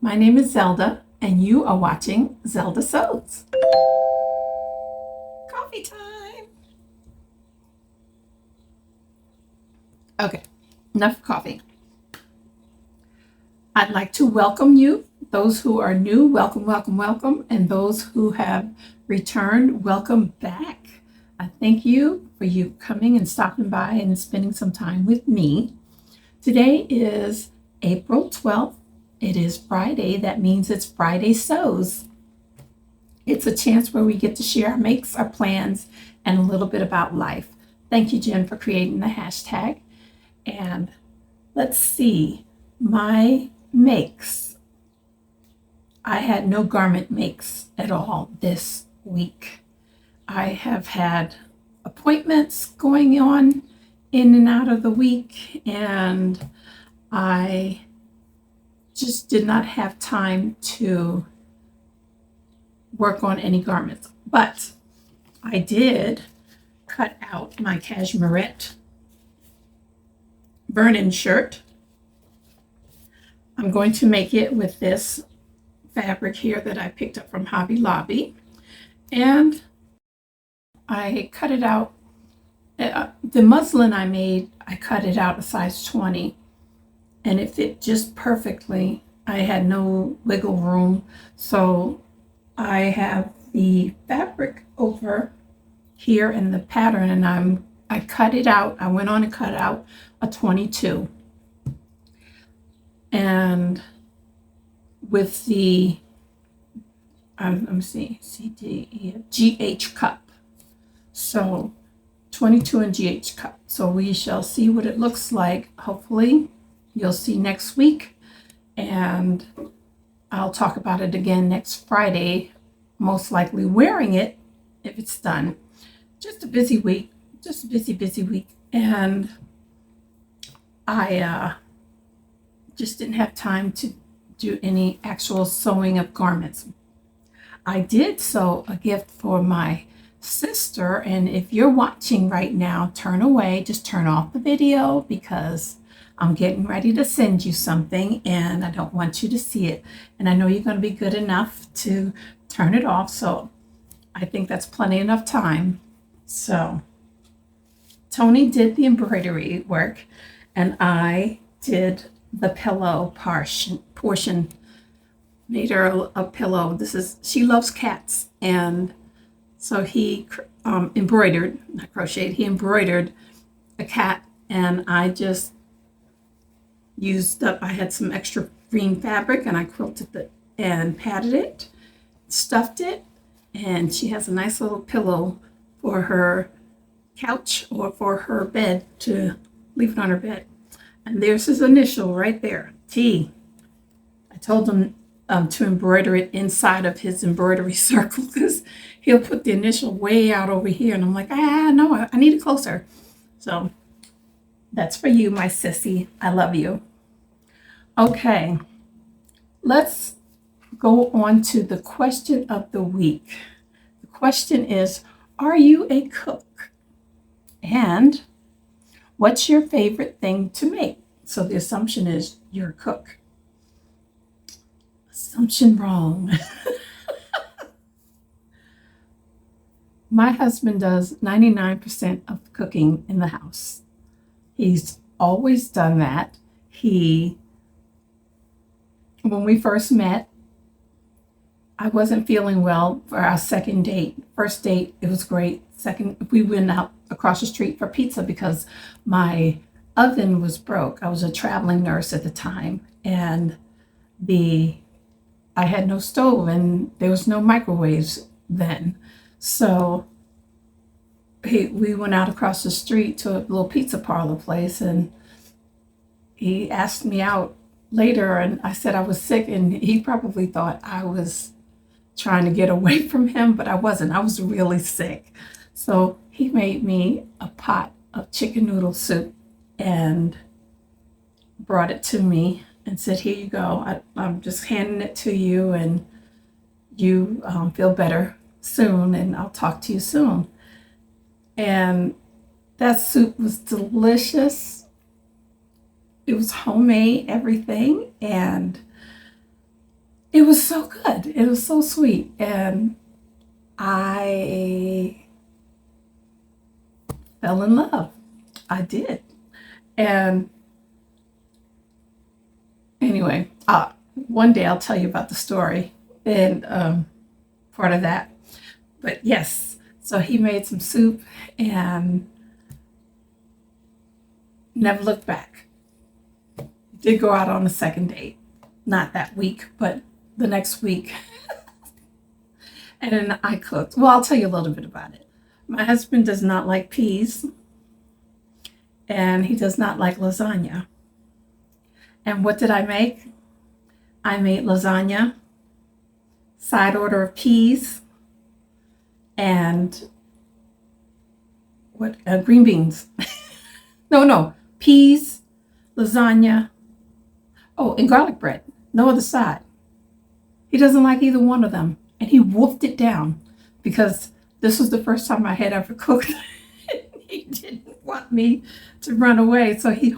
My name is Zelda, and you are watching Zelda Sews. Coffee time! Okay, enough coffee. I'd like to welcome you. Those who are new, welcome, welcome, welcome. And those who have returned, welcome back. I thank you for you coming and stopping by and spending some time with me. Today is April 12th. It is Friday. That means it's Friday Sews. It's a chance where we get to share our makes, our plans, and a little bit about life. Thank you, Jen, for creating the hashtag. And let's see, my makes. I had no garment makes at all this week. I have had appointments going on in and out of the week, and I just did not have time to work on any garments. But I did cut out my Cashmerette Vernon shirt. I'm going to make it with this fabric here that I picked up from Hobby Lobby. And I cut it out. The muslin I made, I cut it out a size 20. And it fit just perfectly. I had no wiggle room. So I have the fabric over here in the pattern, and I cut it out. I went on and cut out a 22. And with the let me see, GH cup. So 22 and GH cup. So we shall see what it looks like. Hopefully you'll see next week, and I'll talk about it again next Friday, most likely wearing it if it's done. Just a busy week, just a busy week. And I just didn't have time to do any actual sewing of garments. I did sew a gift for my sister, and if you're watching right now, turn away, just turn off the video because I'm getting ready to send you something and I don't want you to see it. And I know you're going to be good enough to turn it off, so I think that's plenty enough time. So Tony did the embroidery work and I did the pillow portion, made her a pillow. She loves cats, and so he embroidered, not crocheted, he embroidered a cat, and I just used up, I had some extra green fabric and I quilted it and padded it, stuffed it, and she has a nice little pillow for her couch or for her bed to leave it on her bed. And there's his initial right there, T. I told him to embroider it inside of his embroidery circle because he'll put the initial way out over here, and I'm like, no, I need it closer. So that's for you, my sissy. I love you. Okay, let's go on to the question of the week. The question is, are you a cook? And what's your favorite thing to make? So the assumption is you're a cook. Assumption wrong. My husband does 99% of the cooking in the house. He's always done that. When we first met, I wasn't feeling well for our second date. First date, it was great. Second, we went out across the street for pizza because my oven was broke. I was a traveling nurse at the time, and I had no stove and there was no microwaves then. So we went out across the street to a little pizza parlor place, and he asked me out later, and I said I was sick, and he probably thought I was trying to get away from him, but I wasn't. I was really sick. So he made me a pot of chicken noodle soup and brought it to me and said, here you go. I'm just handing it to you, and you feel better soon, and I'll talk to you soon. And that soup was delicious. It was homemade, everything. And it was so good. It was so sweet. And I fell in love. I did. And anyway, one day I'll tell you about the story and part of that. But yes, so he made some soup and never looked back. Did go out on a second date, not that week, but the next week. And then I cooked. Well, I'll tell you a little bit about it. My husband does not like peas and he does not like lasagna. And what did I make? I made lasagna, side order of peas, and what green beans. No, peas, lasagna. Oh, and garlic bread. No other side. He doesn't like either one of them, and he wolfed it down because this was the first time I had ever cooked. He didn't want me to run away, so he.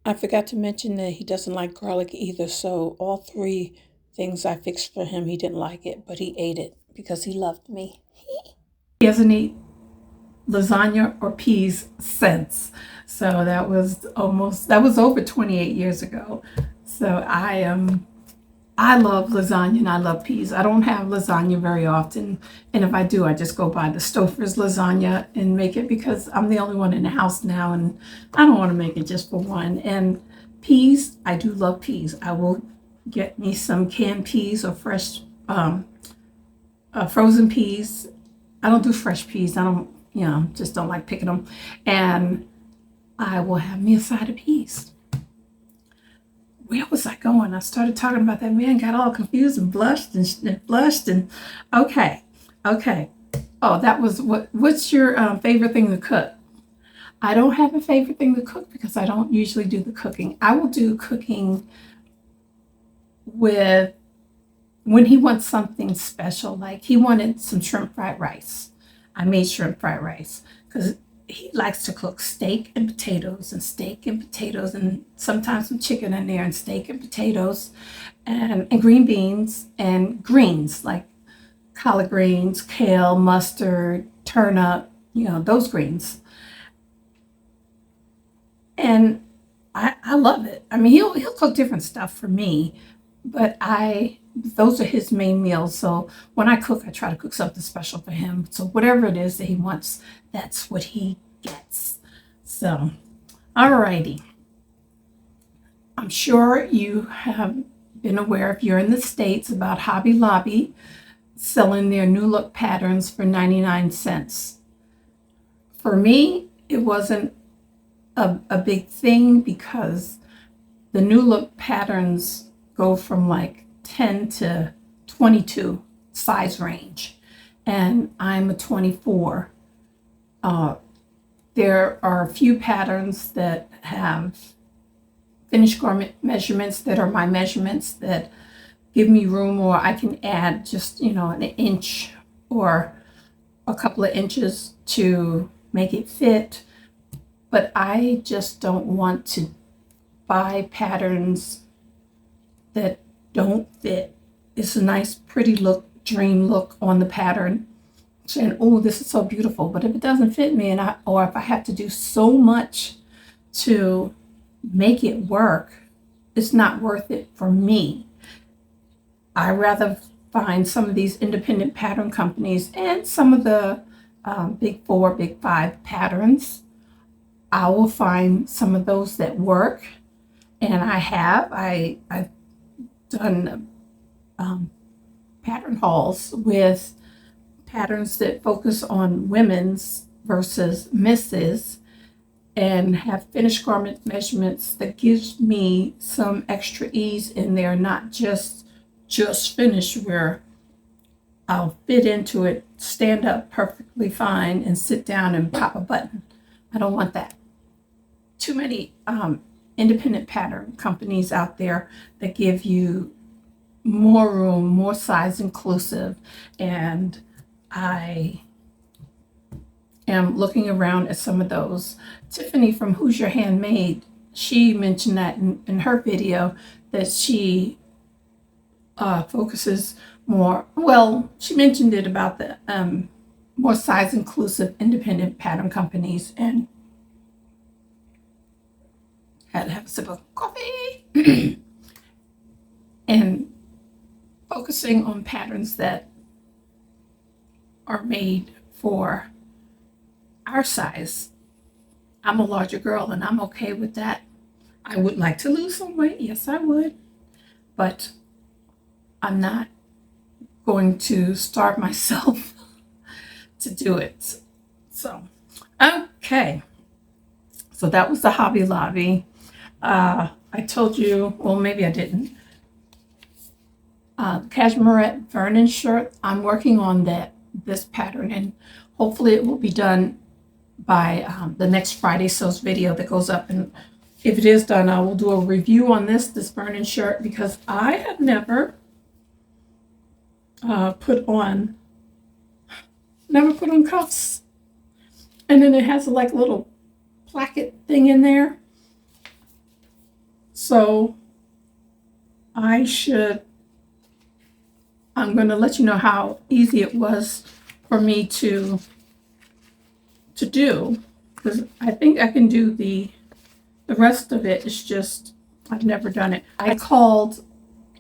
I forgot to mention that he doesn't like garlic either, so all three things I fixed for him, he didn't like it, but he ate it because he loved me. He hasn't eaten lasagna or peas since. So that was over 28 years ago. So I love lasagna and I love peas. I don't have lasagna very often. And if I do, I just go buy the Stouffer's lasagna and make it because I'm the only one in the house now and I don't want to make it just for one. And peas, I do love peas. I will get me some canned peas or fresh frozen peas. I don't do fresh peas. I don't, just don't like picking them. And I will have me a side of peas. Where was I going? I started talking about that man, got all confused and blushed and blushed and okay. Oh, that was what's your favorite thing to cook? I don't have a favorite thing to cook because I don't usually do the cooking. I will do cooking with when he wants something special, like he wanted some shrimp fried rice. I made shrimp fried rice because he likes to cook steak and potatoes and sometimes some chicken in there and steak and potatoes and green beans and greens like collard greens, kale, mustard, turnip, those greens. And I love it. I mean, he'll cook different stuff for me, but those are his main meals. So when I cook, I try to cook something special for him. So whatever it is that he wants, that's what he gets. So, alrighty. I'm sure you have been aware if you're in the States about Hobby Lobby selling their new look patterns for 99 cents. For me, it wasn't a big thing because the new look patterns go from like 10 to 22 size range, and I'm a 24. There are a few patterns that have finished garment measurements that are my measurements that give me room, or I can add just, an inch or a couple of inches to make it fit. But I just don't want to buy patterns that don't fit. It's a nice, pretty look, dream look on the pattern, saying, "Oh, this is so beautiful." But if it doesn't fit me, or if I have to do so much to make it work, it's not worth it for me. I rather find some of these independent pattern companies and some of the big four, big five patterns. I will find some of those that work, and I've done pattern hauls with patterns that focus on women's versus misses and have finished garment measurements that gives me some extra ease in there, not just finish where I'll fit into it, stand up perfectly fine and sit down and pop a button. I don't want that. Too many independent pattern companies out there that give you more room, more size inclusive, and I am looking around at some of those. Tiffany from Who's Your Handmade, she mentioned that in her video that she focuses more, well, she mentioned it about the more size inclusive independent pattern companies, and had to have a sip of coffee and focusing on patterns that are made for our size. I'm a larger girl and I'm okay with that. I would like to lose some weight. Yes, I would. But I'm not going to starve myself to do it. So, okay. So that was the Hobby Lobby. I told you, well, maybe I didn't. Cashmerette Vernon shirt. I'm working on this pattern, and hopefully it will be done by the next Friday Sews video that goes up. And if it is done, I will do a review on this Vernon shirt, because I have never put on cuffs. And then it has like a little placket thing in there. So I'm going to let you know how easy it was for me to do, because I think I can do the rest of it. It's just I've never done it. I called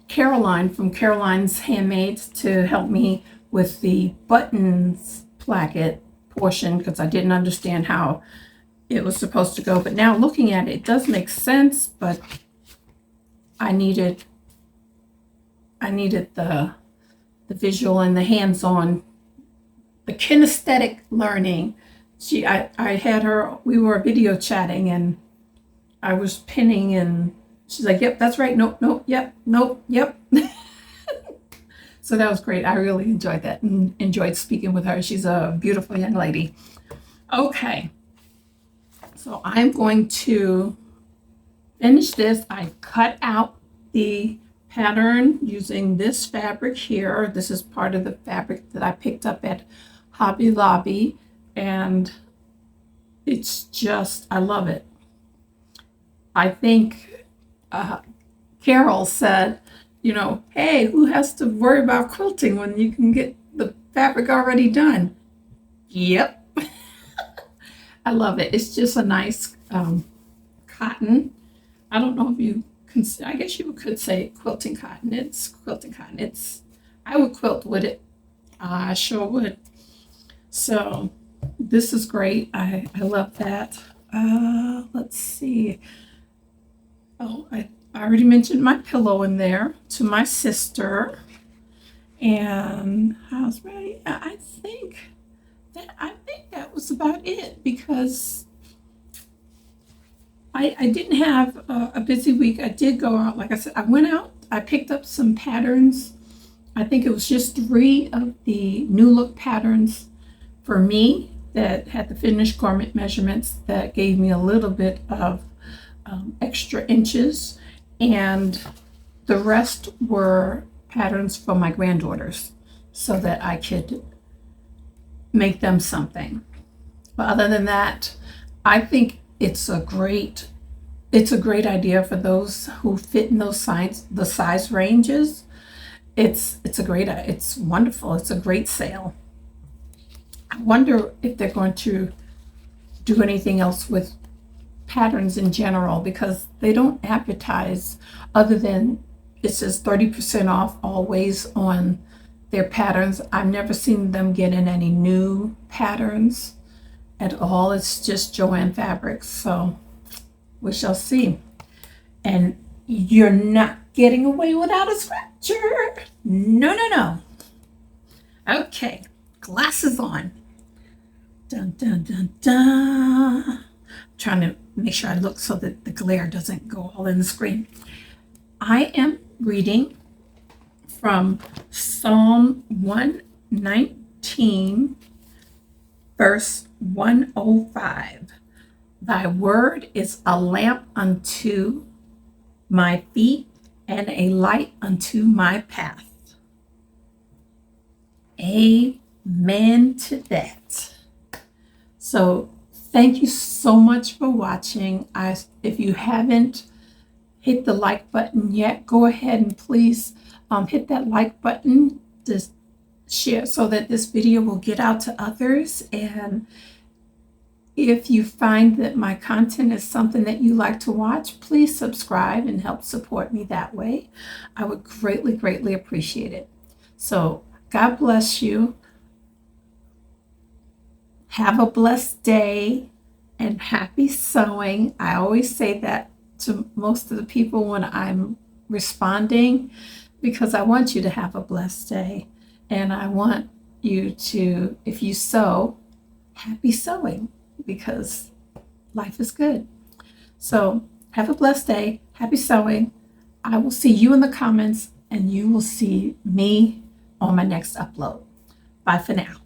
Caroline from Caroline's Handmaids to help me with the buttons placket portion, because I didn't understand how it was supposed to go. But now looking at it, it does make sense, but I needed the visual and the hands-on, the kinesthetic learning. I had her, we were video chatting, and I was pinning, and she's like, yep, that's right, nope, yep, nope, yep. So that was great. I really enjoyed that and enjoyed speaking with her. She's a beautiful young lady. Okay, so I'm going to finish this. I cut out the pattern using this fabric here. This is part of the fabric that I picked up at Hobby Lobby, and it's just, I love it. I think Carol said, hey, who has to worry about quilting when you can get the fabric already done? Yep. I love it. It's just a nice cotton. I don't know if you can, I guess you could say quilting cotton. It's quilting cotton. I would quilt with it. I sure would. So this is great. I love that. Let's see. Oh, I already mentioned my pillow in there to my sister. And I was ready. I think that was about it, because I didn't have a busy week. I did go out. Like I said, I went out. I picked up some patterns. I think it was just 3 of the new look patterns for me that had the finished garment measurements that gave me a little bit of extra inches, and the rest were patterns for my granddaughters so that I could make them something. But other than that, I think it's a great idea for those who fit in the size ranges. It's wonderful. It's a great sale. I wonder if they're going to do anything else with patterns in general, because they don't advertise, other than it says 30% off always on their patterns. I've never seen them get in any new patterns at all. It's just Joann Fabrics, so we shall see. And you're not getting away without a scratcher. No. Okay, glasses on. Dun dun dun dun. Trying to make sure I look so that the glare doesn't go all in the screen. I am reading from Psalm 119, verse 105. Thy word is a lamp unto my feet and a light unto my path. Amen to that. So thank you so much for watching. If you haven't hit the like button yet, go ahead and please hit that like button to share so that this video will get out to others. And if you find that my content is something that you like to watch, please subscribe and help support me that way. I would greatly, greatly appreciate it. So God bless you. Have a blessed day and happy sewing. I always say that to most of the people when I'm responding, because I want you to have a blessed day. And I want you to, if you sew, happy sewing, because life is good. So have a blessed day. Happy sewing. I will see you in the comments, and you will see me on my next upload. Bye for now.